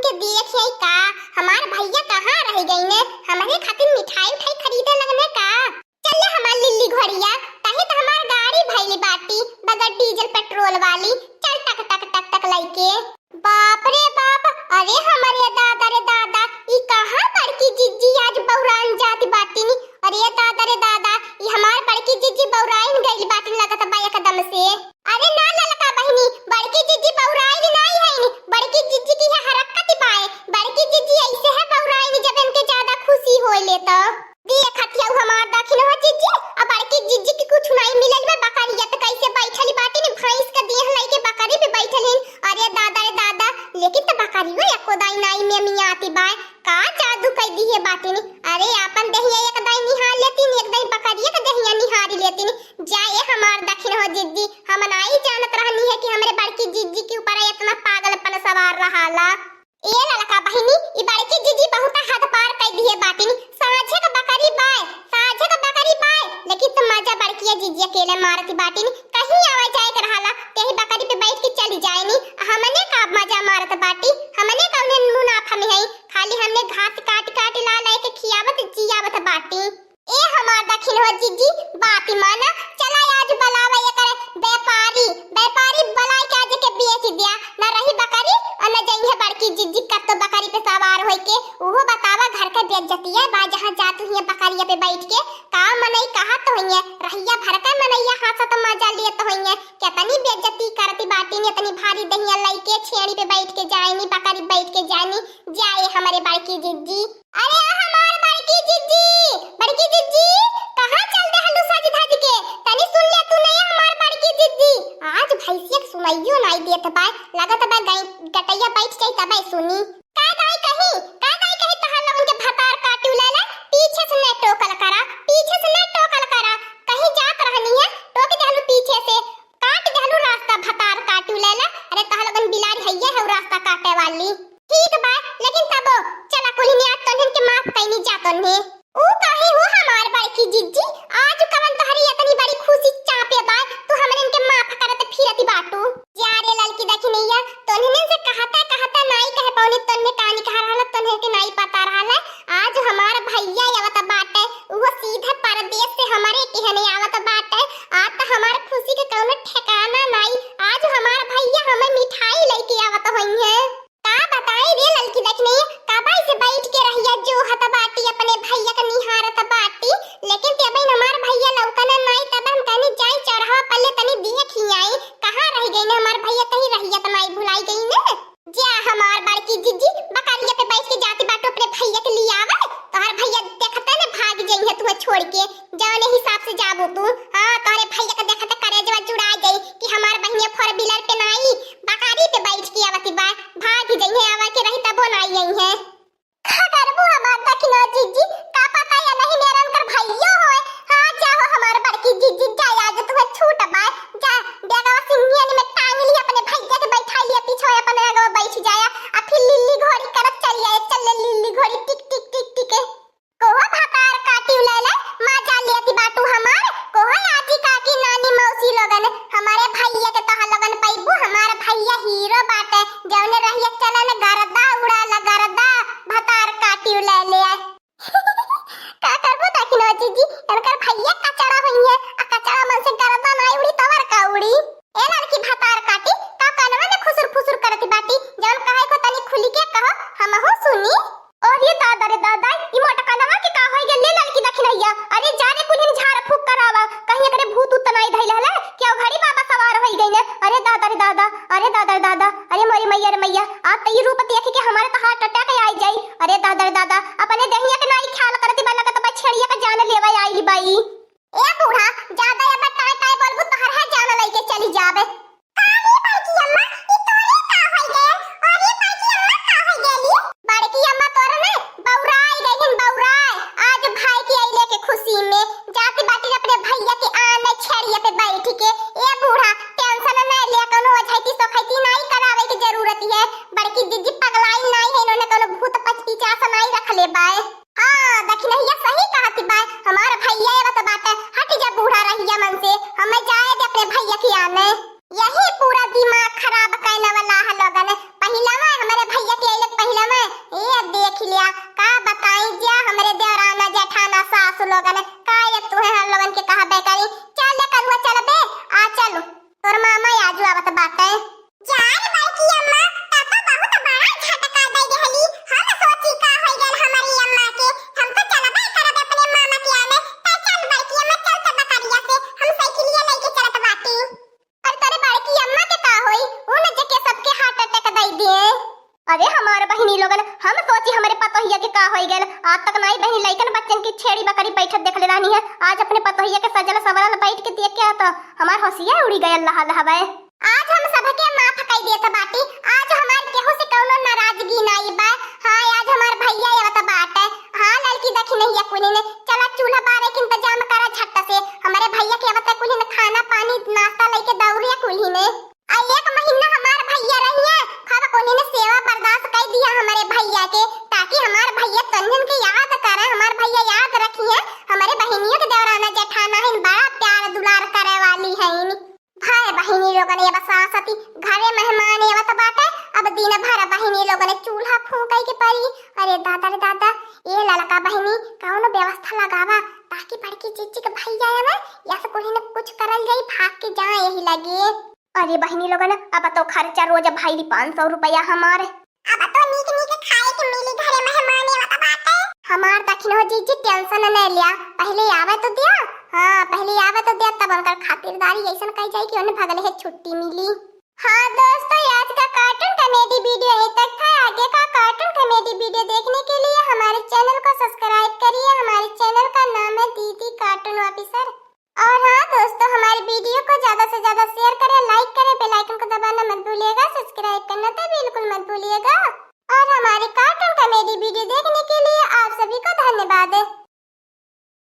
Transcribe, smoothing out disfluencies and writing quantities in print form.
के देखे का हमार भैया कहाँ रह गई ने हमारे खातिर मिठाई उठाई खरीदे लगने का। चल हमार लिल्ली घोड़िया तहे तो हमार गाड़ी भइली बाटी बगैर डीजल पेट्रोल वाली। चल टक टक टक टक लइके। बाप रे बाप, अरे हमारे दादा रे दादा ई कहाँ बड़की जिज्जी आज बौरान जाती बाटी नी। अरे दादा रे दादा ई हमार बड़की जिज्जी बौराइन गइल बाटी लगत बा एकदम से। अरे ना ललका बहिनी बड़की जिज्जी बौराइन नहीं है नी, बड़की जिज्जी की है हरकत पाए। बड़की जिज्जी ऐसे है बौराइन जब इनके ज्यादा खुशी होले तो देखत हऊ हमार दखिन हो जिज्जी। अब बड़की जिज्जी की कुछ नहीं मिलल बा बकरिया तो कैसे बैठली बाटी नी भैंस का देह लइके बकरी पे बैठलिन। अरे दादा रे दादा लेकिन तो बकरियो एको दाई नाई में मियाती बाय का जादू कई दी है बाटी नी। अरे अपन दहिया एक दाई निहार लेती नी एक दाई बकरिया का दहिया निहारी लेती नी। जाए हमार दखिन हो जिज्जी हम नहीं जानत रहनी है कि हमरे बड़की जिज्जी के ऊपर इतना पागलपन सवार रहाला। ए ललका बहिनी ई बड़की जिज्जी बहुत हद पार कई दी है बाटी नी। साझे का बकरी बाय साझे का बकरी बाय लेकिन तुम मजा बड़की जिज्जी अकेले मारती बाटी नी। कहीं आवा जाए कर हाला तेही बकरी पे बैठ के चली जाए नी। हमने का मजा मारत बाटी हमने कौने मुनाफा में है खाली हमने घास काट काट ला ला के खियावत जियावत बाटी। ए हमार दखिन हो जिज्जी बाती माना चला आज बलावा ये करे व्यापारी व्यापारी बलाई के आज के बेच दिया ना रही बकरी और ना जइहे बड़की जिज्जी कब तो बकरी पे सवार होई के ओहो बतावा घर का बेइज्जती है बा जहां जातु हिया बकरिया पे बैठ के का मनई कहा तो होइए रहिया भर का मनैया हाथ तो मजा लिए तो होइए केतनी बेइज्जती करती बाटी ने इतनी भारी दहिया लाई के छेड़ी पे बैठ के जाएनी बकरी बैठ के जानी जाए हमारे बड़की जिज्जी। अरे हमार बड़की जिज्जी कहां चल दे हलू सज धज के तनी सुन ले तू नहीं हमार बड़की जिज्जी। आज भैंसिया सुनाइयो नहीं देत बा लागत बा गई गटैया बैठ जाई तबे सुनी का दाई कहीं तहां लोगन के भतार काटू लेला पीछे से न टोकल करा कहीं जात रहनी है टोक देहलू पीछे से काट देहलू रास्ता भतार काटू लेला। अरे तहां लोगन बिलारी हइये है रास्ता काटे वाली ठीक बा लेकिन तब चला कोली ने आज तन्हन के माफ कइनी जातन है ऊ काहे हो हमार बड़की जिज्जी आज कवन तोहरी इतनी बड़ी खुशी चापे बा तू हमन के माफ करत फिरती बाटू। जा रे ललकी दखिनैया तन्हन से कहता नहीं कहे पौनी तन्ने कानी कह रहल तन्हे के नहीं पता रहल। आज हमार भैया आवत बाटे वो सीधे परदेश से हमारे कहने आवत बाटे आज तो हमार खुशी के कौनो ठिकाना नहीं। आज हमार भैया हमें मिठाई लेके आवत होई है का बताई रे ललकी दखिनैया काबाई से बैठ के रहिया जो हत बाटी अपने भैया का निहारत बाटी लेकिन तेबे हमार भैया लौकना नहीं तब हम तनी जाई चढ़ावा पल्ले तनी देखी आई कहां रह गई ने हमार भैया कहीं रहिया त नहीं भुलाई गई ने। जा हमार बड़की जिज्जी बकरिया पे बैठ के जाती बाटो अपने भैया के लिए आवे तोहर भैया देखता ने भाग गई है तू छोड़ के जौने हिसाब से जाबो तू। हां तोहरे भैया के देखता करे जवा जुड़ा गई कि हमार बहिया फोर व्हीलर पे नहीं बकरी पे बैठ के आवती बा भाग गई है आवा के रही तब नहीं आई है। खबर वो हमार दखिनो जिज्जी का पता या नहीं मेरा उनकर भैया होए। हां जाओ हमार बड़की जिज्जी जा आज तू छूट बा जा देगा सिंहियन में टांग ली अपने भैया के बैठा लिया पीछे अपने आगे बैठ जाया आ फिर लिल्ली घोड़ी करत चली आए चल लिल्ली घोड़ी टिक टिक टिक टिक कोहो भातार काटी उलाला मजा लेती बाटू हमार कोहो आजी काकी नानी मौसी लोगन हमारे भैया के तह लगन पैबू हमार भैया हीरो बाटे जौने रहिया चलन गरदा उड़ाला गरदा भतार काटी उलाले का करबो दखिनो जीजी इनकर भैया कचड़ा होई है आ कचड़ा मन से गरदा ना उड़ी तवर का उड़ी ए लड़की भतार काटी का कानवा में खुसुर फुसुर करती बाटी जौन कहे को तनी खुली के कहो हमहु सुनी। और ये दादा रे दादा ई मोटा कानवा के का होई गेले लड़की दखिनैया। अरे जाने कुलिन झाड़ फूक करावा कहीं करे भूत उतनाई धइल हले क्या घड़ी बाबा सवार होई गई ने। अरे दादा रे दादा अरे मोरी मैया रे मैया आ तई रूप देख के हमारे तो हार्ट अटैक आई जाई। अरे दादा रे दादा अपने दहिया के नाई ख्याल करती बा लगत बा छेड़िया का जान लेवा आई बाई। ए बूढ़ा ज्यादा अब टाय टाय बोलबू तो हर है जान लेके चली जावे। काली बाकी अम्मा ई तोरे का होई गए और ये बाकी अम्मा का होई गेली बड़की अम्मा तोरे ने बौराई गई बौराई आज भाई की आई लेके खुशी में जाती बाटी अपने भैया के आने छेड़िया पे बैठ के। ए बूढ़ा टेंशन ना ले कोनो अझैती सोखैती नहीं करावे की जरूरत है बड़की जिज्जी पगलाई नहीं है इन्होंने कोनो भूत पचती चासा नहीं रख ले बाए। हां दखिनैया सही कहती बा हमार भैया ये बता बात हट जा बूढ़ा रहिया मन से हमें जाए दे अपने भैया के आने यही पूरा दिमाग खराब करने वाला है लोगन। पहिला में हमारे भैया के आइले पहिला अरे हमारे बहिनी लोगन हम सोची हमारे पतोहिया के का होई गइल। आज तक नाई बहिनी लइकन बच्चन की छेड़ी बकरी बैठत देख ले रानी है। आज अपने पतोहिया के सजल सवरल बैठ के देख के तो हमार होशिया उड़ी गइल लहल हवे। आज हम सबके माफ कई देत बाटी। आज हमार केहू से कौनो नाराजगी नाई बा। हां आज हमार भैया आवत बाटे। हां लड़की देखी नहीं है कुनी ने। चला चूल्हा बारे के इंतजाम करा झट से। हमारे भैया के आवत कुली ने खाना पानी नाश्ता लेके दौड़िया कुली ने। आ एक महीना हमार भैया रहिए खब कोनी ने सेवा बर्दाश्त कर दिया हमारे भैया के, ताकि हमार भैया तंजन के याद करे, हमार भैया याद रखिए हमारे बहनियों के दौराना जेठाना है बड़ा प्यार दुलार करे वाली है। भाई बहनी लोगन ये बसा सती घरे मेहमान आवत बाटे। अब दिन भर बहनी लोगन चूल्हा फूंकाई के परी। अरे दादा रे दादा ये ललका बहनी कौनो व्यवस्था लगावा ताकि बड़की चीची के भैया है या से कोई ने कुछ करल जाई भाग के जाए यही लगे। अरे बहनी लोगन अब तो खर्चा रोज भाई 500 रुपया हमारे। अब तो नीक नीक खाए के मिली घरे मेहमान आवत बाटे। हमार दखिन हो जीजी टेंशन न लिया, पहले आवे तो दिया। हां पहले आवे तो दिया तब उनकर खातिरदारी ऐसन कह जाए कि उन्हें भगले है छुट्टी मिली। हां दोस्तों आज का कार्टून कॉमेडी वीडियो यहीं तक था। आगे का कार्टून कॉमेडी वीडियो देखने के लिए हमारे चैनल को सब्सक्राइब करिए। हमारे चैनल का नाम है दीदी कार्टून ऑफिसर। और हाँ दोस्तों हमारी वीडियो को ज्यादा से ज्यादा शेयर करें, लाइक करें, बेल आइकन को दबाना मत भूलिएगा, सब्सक्राइब करना तो बिल्कुल मत भूलिएगा। और हमारी कार्टून कॉमेडी वीडियो देखने के लिए आप सभी को धन्यवाद।